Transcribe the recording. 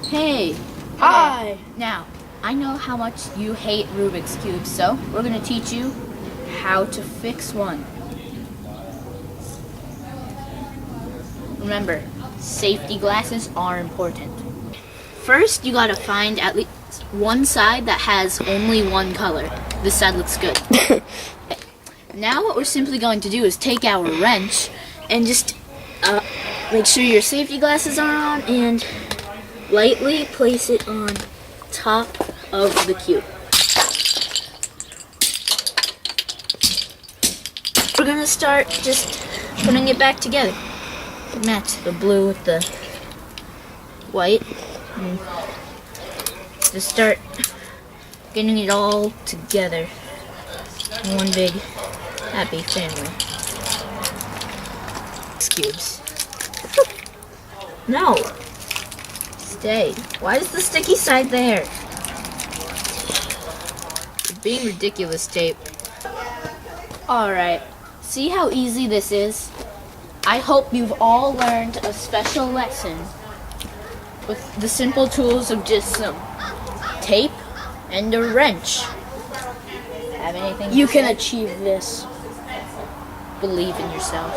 Hey. Hi. Now, I know how much you hate Rubik's Cubes, so we're going to teach you how to fix one. Remember, safety glasses are important. First, you gotta find at least one side that has only one color. This side looks good. Now what we're simply going to do is take our wrench and just make sure your safety glasses are on and lightly place it on top of the cube. We're gonna start just putting it back together. Match the blue with the white. And just start getting it all together in one big happy family. Cubes. No. Stay. Why is the sticky side there? You're being ridiculous, tape. Alright. See how easy this is? I hope you've all learned a special lesson with the simple tools of just some tape and a wrench. Have anything? You can achieve this. Believe in yourself.